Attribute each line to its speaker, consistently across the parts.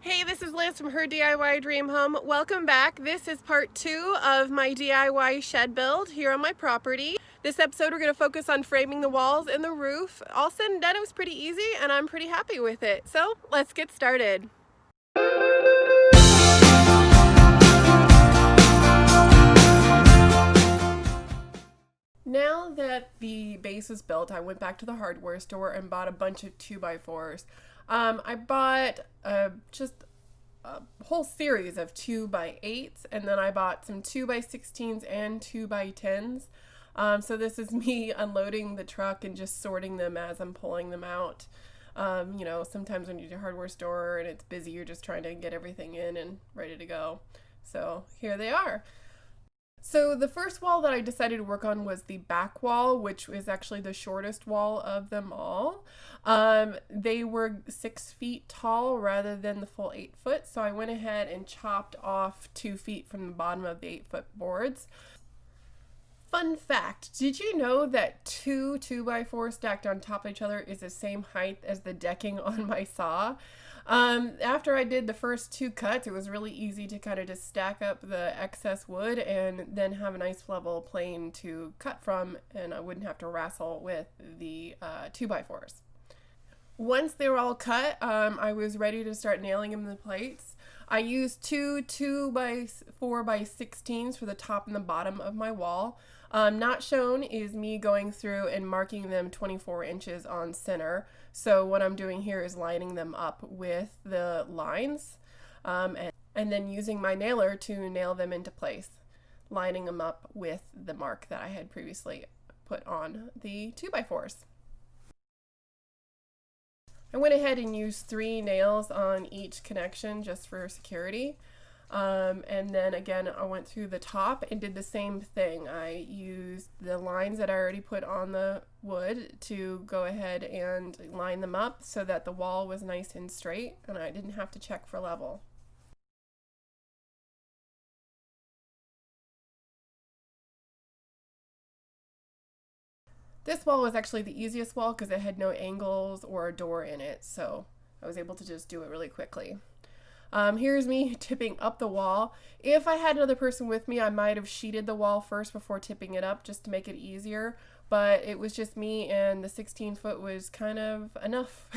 Speaker 1: Hey, this is Liz from Her DIY Dream Home. Welcome back. This is part 2 of my DIY shed build here on my property. This episode we're going to focus on framing the walls and the roof. All said and done, it was pretty easy and I'm pretty happy with it. So let's get started. Now that the base is built, I went back to the hardware store and bought a bunch of 2x4s. I bought just a whole series of 2x8s, and then I bought some 2x16s and 2x10s. So this is me unloading the truck and just sorting them as I'm pulling them out. Sometimes when you're at a hardware store and it's busy, you're just trying to get everything in and ready to go. So here they are. So the first wall that I decided to work on was the back wall, which is actually the shortest wall of them all. They were 6 feet tall rather than the full 8 foot, so I went ahead and chopped off 2 feet from the bottom of the 8 foot boards. Fun fact, did you know that 2x4 stacked on top of each other is the same height as the decking on my saw? After I did the first 2 cuts, it was really easy to kind of just stack up the excess wood and then have a nice level plane to cut from, and I wouldn't have to wrestle with the 2x4s. Once they were all cut, I was ready to start nailing them in the plates. I used two 2x4x16s for the top and the bottom of my wall. Not shown is me going through and marking them 24 inches on center. So what I'm doing here is lining them up with the lines and then using my nailer to nail them into place, lining them up with the mark that I had previously put on the 2x4s. I went ahead and used 3 nails on each connection just for security. And then again, I went through the top and did the same thing. I used the lines that I already put on the wood to go ahead and line them up so that the wall was nice and straight and I didn't have to check for level. This wall was actually the easiest wall because it had no angles or a door in it, so I was able to just do it really quickly. Here's me tipping up the wall. If I had another person with me, I might have sheeted the wall first before tipping it up just to make it easier, but it was just me and the 16 foot was kind of enough.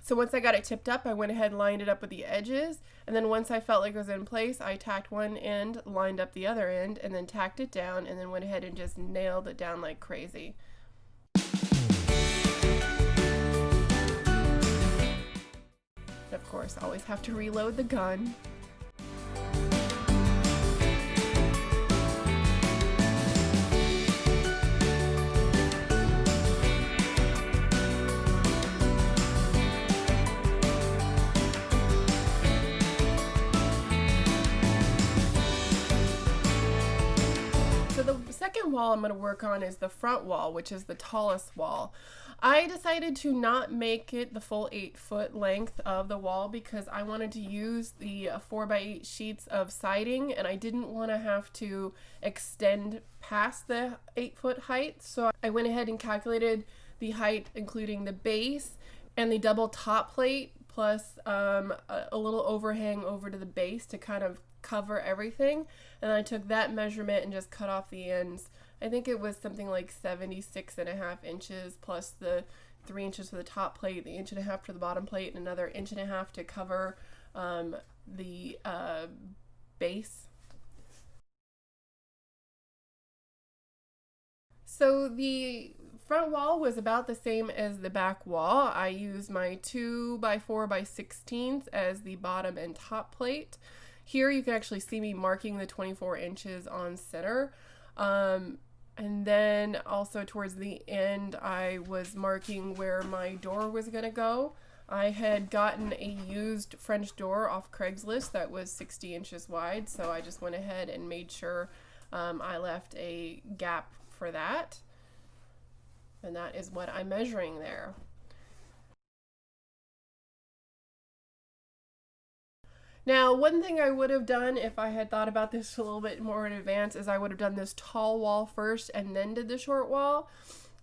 Speaker 1: So once I got it tipped up, I went ahead and lined it up with the edges, and then once I felt like it was in place, I tacked one end, lined up the other end, and then tacked it down, and then went ahead and just nailed it down like crazy. Of course, always have to reload the gun. So the second wall I'm going to work on is the front wall, which is the tallest wall. I decided to not make it the full 8 foot length of the wall because I wanted to use the 4x8 sheets of siding and I didn't want to have to extend past the 8 foot height. So I went ahead and calculated the height including the base and the double top plate plus a little overhang over to the base to kind of cover everything. And I took that measurement and just cut off the ends. I think it was something like 76.5 inches plus the 3 inches for the top plate, the 1.5 inches for the bottom plate, and another 1.5 inches to cover the base. So the front wall was about the same as the back wall. I used my 2x4x16s as the bottom and top plate. Here you can actually see me marking the 24 inches on center. And then also towards the end, I was marking where my door was going to go. I had gotten a used French door off Craigslist that was 60 inches wide, so I just went ahead and made sure I left a gap for that. And that is what I'm measuring there. Now, one thing I would have done if I had thought about this a little bit more in advance is I would have done this tall wall first and then did the short wall.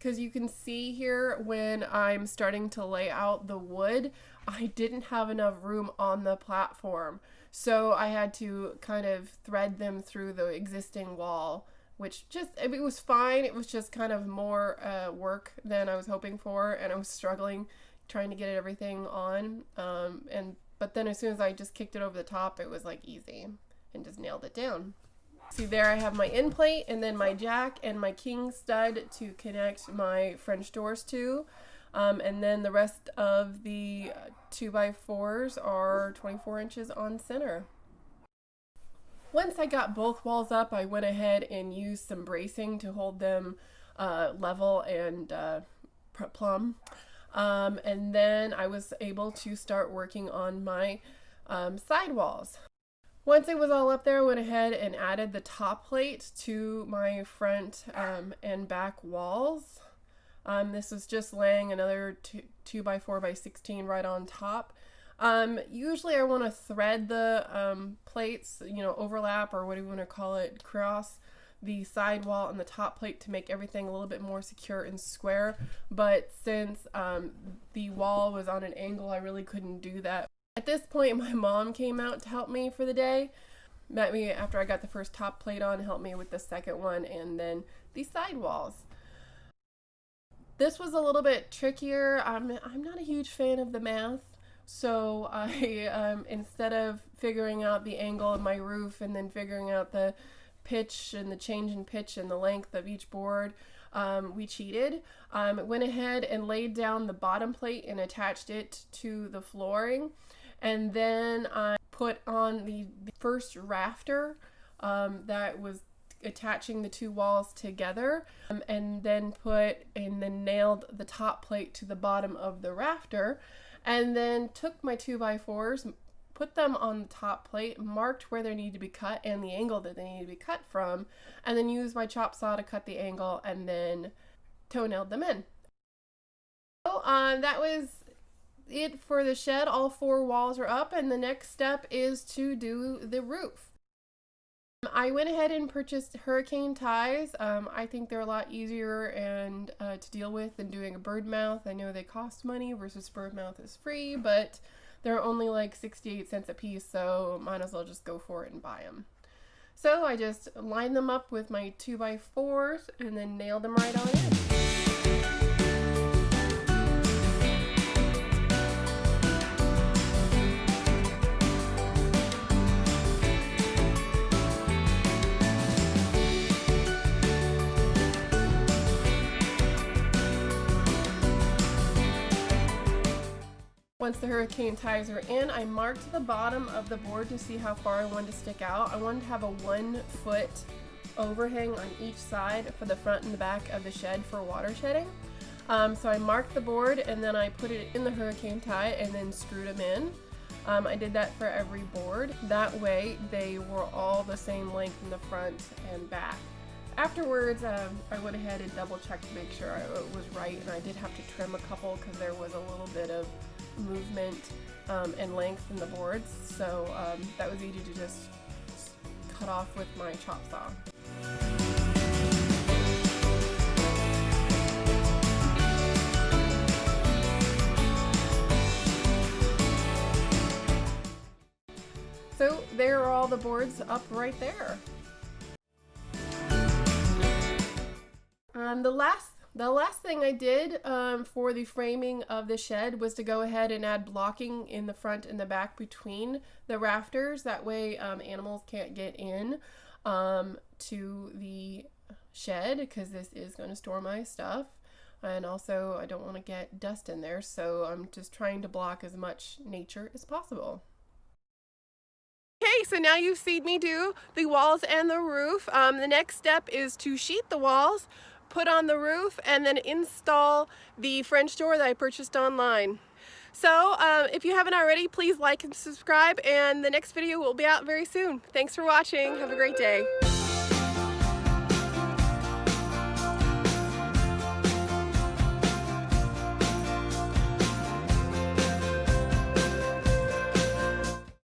Speaker 1: because you can see here when I'm starting to lay out the wood, I didn't have enough room on the platform. So I had to kind of thread them through the existing wall, which it was fine. It was just kind of more work than I was hoping for, and I was struggling trying to get everything on. But then as soon as I just kicked it over the top, it was like easy and just nailed it down. See, there I have my end plate and then my jack and my king stud to connect my French doors to. And then the rest of the 2x4s are 24 inches on center. Once I got both walls up, I went ahead and used some bracing to hold them level and plumb. And then I was able to start working on my side walls. Once it was all up there, I went ahead and added the top plate to my front and back walls. This was just laying another 2x4x16 right on top. Usually I want to thread the plates, overlap, or what do you want to call it, cross the side wall and the top plate to make everything a little bit more secure and square. But since the wall was on an angle, I really couldn't do that. At this point, my mom came out to help me for the day. Met me after I got the first top plate on, helped me with the second one, and then the side walls. This was a little bit trickier. I'm not a huge fan of the math, so I instead of figuring out the angle of my roof and then figuring out the pitch and the change in pitch and the length of each board, we cheated. Went ahead and laid down the bottom plate and attached it to the flooring, and then I put on the first rafter that was attaching the two walls together, and then nailed the top plate to the bottom of the rafter, and then took my 2x4s, put them on the top plate, marked where they need to be cut and the angle that they need to be cut from, and then used my chop saw to cut the angle and then toe-nailed them in. So that was it for the shed. All 4 walls are up, and the next step is to do the roof. I went ahead and purchased hurricane ties. I think they're a lot easier and to deal with than doing a bird mouth. I know they cost money versus bird mouth is free, but they're only like 68 cents a piece, so might as well just go for it and buy them. So I just lined them up with my 2x4s and then nailed them right on in. Once the hurricane ties are in, I marked the bottom of the board to see how far I wanted to stick out. I wanted to have a 1-foot overhang on each side for the front and the back of the shed for water shedding. So I marked the board and then I put it in the hurricane tie and then screwed them in. I did that for every board. That way they were all the same length in the front and back. Afterwards, I went ahead and double checked to make sure it was right, and I did have to trim a couple because there was a little bit of movement and length in the boards, so that was easy to just cut off with my chop saw. So there are all the boards up right there. The last thing I did for the framing of the shed was to go ahead and add blocking in the front and the back between the rafters. That way animals can't get in to the shed, because this is going to store my stuff. And also I don't want to get dust in there, so I'm just trying to block as much nature as possible. Okay, so now you've seen me do the walls and the roof. The next step is to sheet the walls, put on the roof, and then install the French door that I purchased online. So if you haven't already, please like and subscribe, and the next video will be out very soon. Thanks for watching. Have a great day.